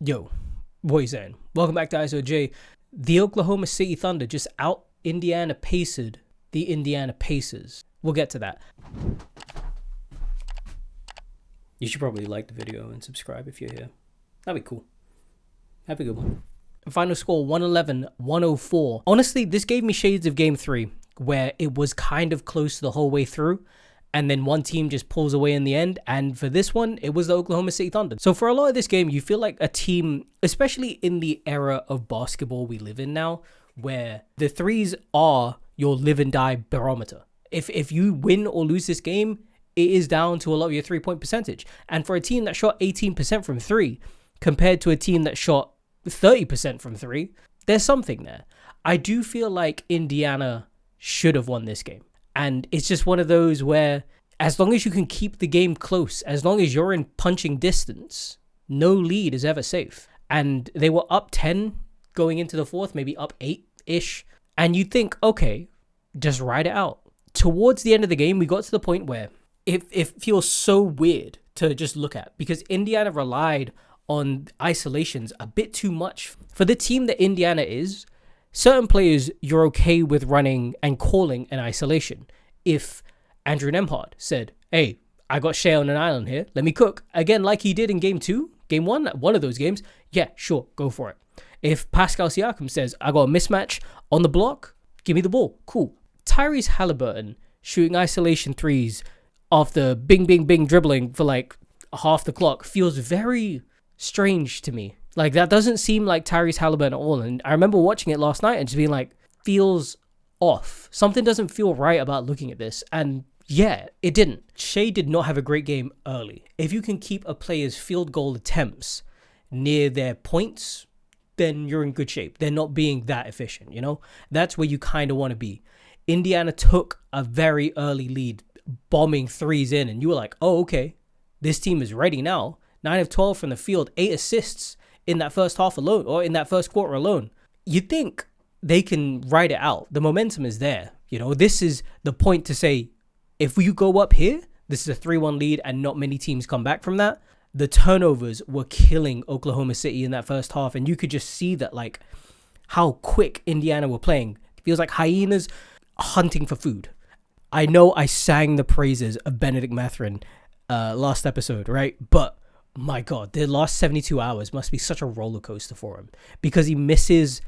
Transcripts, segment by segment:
Yo, what are you saying? Welcome back to ISOJ. The Oklahoma City Thunder just out Indiana Pacered the Indiana Pacers. We'll get to that. You should probably like the video and subscribe if you're here. That'd be cool. Have a good one. Final score 111-104. Honestly, this gave me shades of game 3, where it was kind of close the whole way through, and then one team just pulls away in the end. And for this one, it was the Oklahoma City Thunder. So for a lot of this game, you feel like a team, especially in the era of basketball we live in now, where the threes are your live and die barometer. If you win or lose this game, it is down to a lot of your 3-point percentage. And for a team that shot 18% from 3 compared to a team that shot 30% from 3, there's something there. I do feel like Indiana should have won this game. And it's just one of those where as long as you can keep the game close, as long as you're in punching distance, no lead is ever safe. And they were up 10 going into the fourth, maybe up 8-ish. And you think, okay, just ride it out. Towards the end of the game, we got to the point where it feels so weird to just look at, because Indiana relied on isolations a bit too much. For the team that Indiana is, certain players you're okay with running and calling an isolation. If Andrew Nembhard said, hey, I got Shai on an island here, let me cook. Again, like he did in game 2, game 1, one of those games, yeah, sure, go for it. If Pascal Siakam says, I got a mismatch on the block, give me the ball, cool. Tyrese Halliburton shooting isolation threes after bing, bing, bing dribbling for like half the clock feels very strange to me. Like, that doesn't seem like Tyrese Halliburton at all. And I remember watching it last night and just being like, feels off. Something doesn't feel right about looking at this. And yeah, it didn't. Shai did not have a great game early. If you can keep a player's field goal attempts near their points, then you're in good shape. They're not being that efficient, you know? That's where you kind of want to be. Indiana took a very early lead, bombing threes in, and you were like, oh, okay, this team is ready now. 9 of 12 from the field, 8 assists in that first half alone, or in that first quarter alone. You think they can ride it out. The momentum is there. You know, this is the point to say, if you go up here, this is a 3-1 lead and not many teams come back from that. The turnovers were killing Oklahoma City in that first half, and you could just see that, like, how quick Indiana were playing. It feels like hyenas hunting for food. I know I sang the praises of Benedict Mathurin last episode, right? But my God, the last 72 hours must be such a roller coaster for him, because he misses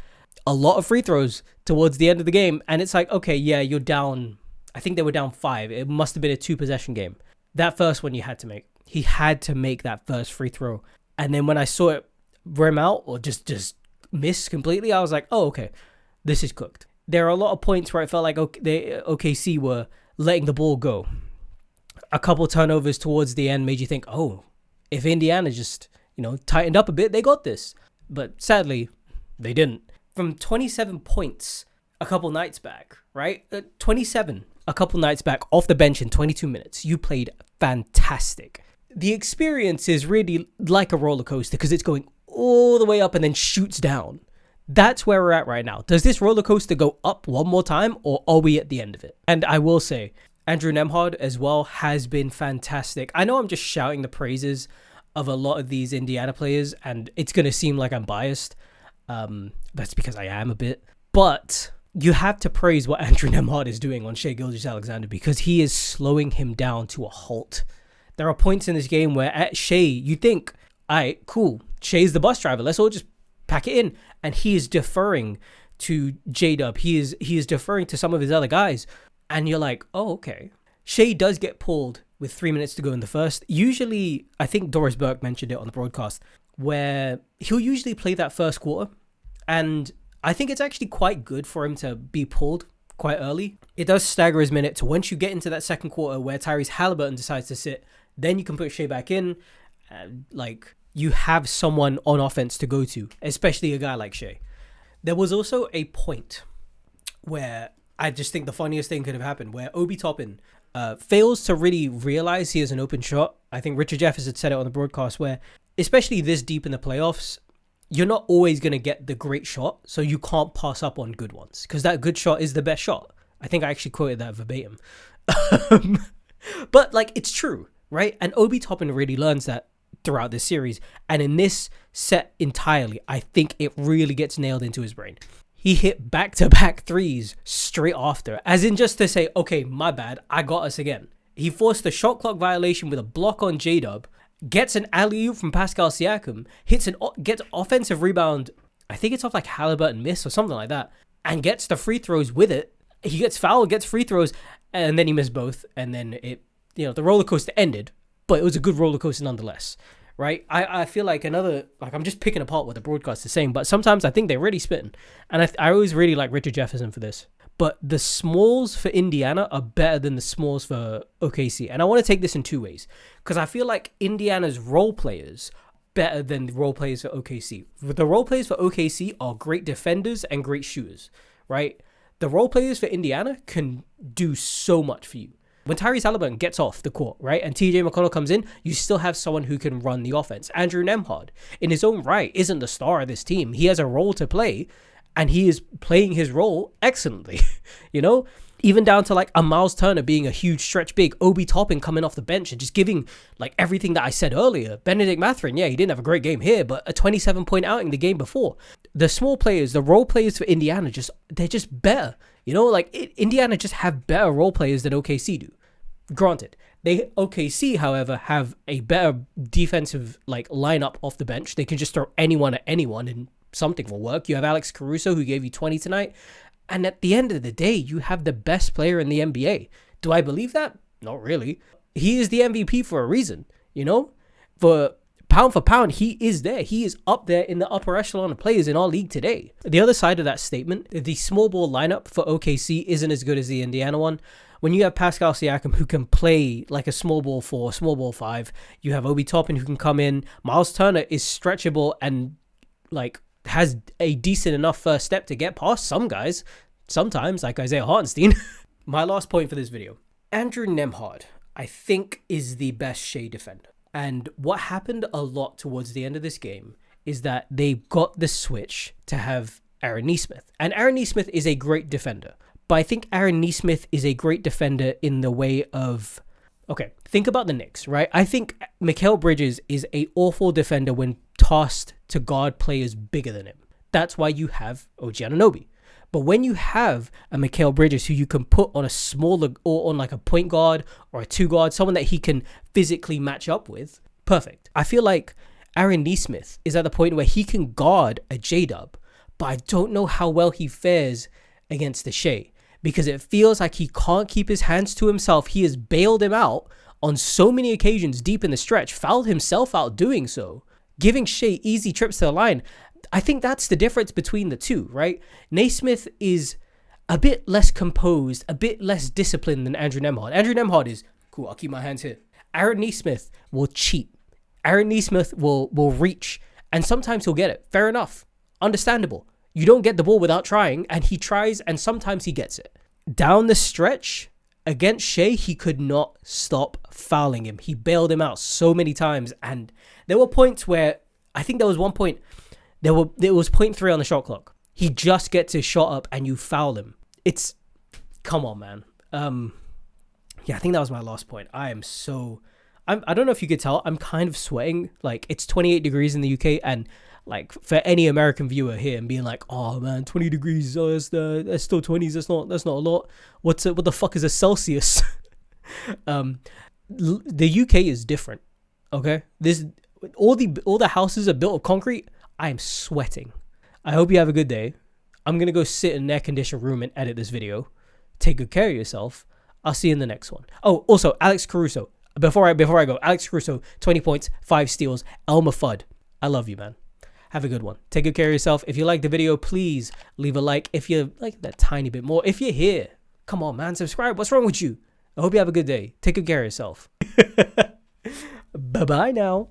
a lot of free throws towards the end of the game. And it's like, okay, yeah, you're down. I think they were down 5. It must have been a 2-possession game. That first one you had to make. He had to make that first free throw. And then when I saw it rim out or just miss completely, I was like, oh, okay, this is cooked. There are a lot of points where I felt like OKC were letting the ball go. A couple turnovers towards the end made you think, oh, if Indiana just, tightened up a bit, they got this. But sadly, they didn't. From 27 points a couple nights back, right? 27 a couple nights back off the bench in 22 minutes. You played fantastic. The experience is really like a roller coaster because it's going all the way up and then shoots down. That's where we're at right now. Does this roller coaster go up one more time, or are we at the end of it? And I will say, Andrew Nembhard as well has been fantastic. I know I'm just shouting the praises of a lot of these Indiana players, and it's going to seem like I'm biased. That's because I am a bit. But you have to praise what Andrew Nembhard is doing on Shai Gilgeous-Alexander, because he is slowing him down to a halt. There are points in this game where at Shai, you think, all right, cool, Shai's the bus driver. Let's all just pack it in. And he is deferring to J-Dub. He is deferring to some of his other guys. And you're like, oh, okay. Shai does get pulled with 3 minutes to go in the first. Usually, I think Doris Burke mentioned it on the broadcast, where he'll usually play that first quarter. And I think it's actually quite good for him to be pulled quite early. It does stagger his minutes. Once you get into that second quarter where Tyrese Halliburton decides to sit, then you can put Shai back in. You have someone on offense to go to, especially a guy like Shai. There was also a point where I just think the funniest thing could have happened, where Obi Toppin fails to really realize he has an open shot. I think Richard Jeffers had said it on the broadcast, where especially this deep in the playoffs, you're not always going to get the great shot, so you can't pass up on good ones, because that good shot is the best shot. I think I actually quoted that verbatim. But it's true, right? And Obi Toppin really learns that throughout this series. And in this set entirely, I think it really gets nailed into his brain. He hit back-to-back threes straight after, as in just to say, okay, my bad, I got us again. He forced a shot clock violation with a block on J-Dub, gets an alley-oop from Pascal Siakam, gets offensive rebound, I think it's off like Halliburton miss or something like that, and gets the free throws with it. He gets fouled, gets free throws, and then he missed both, and then the roller coaster ended, but it was a good roller coaster nonetheless, right? I feel like I'm just picking apart what the broadcast is saying, but sometimes I think they're really spitting, and I always really like Richard Jefferson for this. But the smalls for Indiana are better than the smalls for OKC. And I want to take this in two ways, because I feel like Indiana's role players better than the role players for OKC. The role players for OKC are great defenders and great shooters, right? The role players for Indiana can do so much for you. When Tyrese Halliburton gets off the court, right, and TJ McConnell comes in, you still have someone who can run the offense. Andrew Nembhard, in his own right, isn't the star of this team. He has a role to play, and he is playing his role excellently, even down to like a Miles Turner being a huge stretch big, Obi Toppin coming off the bench and just giving like everything that I said earlier. Benedict Mathurin, yeah, he didn't have a great game here, but a 27-point outing the game before. The small players, the role players for Indiana, they're just better. Indiana just have better role players than OKC do. Granted, OKC, however, have a better defensive like lineup off the bench. They can just throw anyone at anyone and something will work. You have Alex Caruso, who gave you 20 tonight. And at the end of the day, you have the best player in the NBA. Do I believe that? Not really. He is the MVP for a reason, For pound, he is there. He is up there in the upper echelon of players in our league today. The other side of that statement, the small ball lineup for OKC isn't as good as the Indiana one. When you have Pascal Siakam, who can play like a small ball 4, small ball 5, you have Obi Toppin, who can come in. Miles Turner is stretchable and like has a decent enough first step to get past some guys, sometimes, like Isaiah Hartenstein. My last point for this video. Andrew Nembhard, I think, is the best Shai defender. And what happened a lot towards the end of this game is that they got the switch to have Aaron Nesmith. And Aaron Nesmith is a great defender. But I think Aaron Nesmith is a great defender in the way of... Okay, think about the Knicks, right? I think Mikal Bridges is an awful defender when tossed to guard players bigger than him. That's why you have OG Anunoby. But when you have a Mikal Bridges who you can put on a smaller or on like a point guard or a 2 guard, someone that he can physically match up with, perfect. I feel like Aaron Nesmith is at the point where he can guard a J-Dub, but I don't know how well he fares against the Shai, because it feels like he can't keep his hands to himself. He has bailed him out on so many occasions deep in the stretch, fouled himself out doing so, giving Shai easy trips to the line. I think that's the difference between the two, right? Naismith is a bit less composed, a bit less disciplined than Andrew Nembhard. Andrew Nembhard is, cool, I'll keep my hands here. Aaron Nesmith will cheat. Aaron Nesmith will reach, and sometimes he'll get it. Fair enough. Understandable. You don't get the ball without trying, and he tries, and sometimes he gets it. Down the stretch, against Shai, he could not stop fouling him. He bailed him out so many times, and there were points where, I think there was one point, there was 0.3 on the shot clock. He just gets his shot up, and you foul him. Come on, man. Yeah, I think that was my last point. I don't know if you could tell, I'm kind of sweating. Like, it's 28 degrees in the UK, and like for any American viewer here and being like, oh man, 20 degrees, oh, that's still 20s, that's not a lot. What the fuck is a Celsius? The UK is different. Okay, all the houses are built of concrete. I am sweating. I hope you have a good day. I'm gonna go sit in an air-conditioned room and edit this video. Take good care of yourself. I'll see you in the next one. Oh, also, Alex Caruso. Before I go, Alex Caruso, 20 points, 5 steals. Elmer Fudd, I love you, man. Have a good one. Take good care of yourself. If you like the video, please leave a like. If you like that tiny bit more, if you're here, come on, man, subscribe. What's wrong with you? I hope you have a good day. Take good care of yourself. Bye-bye now.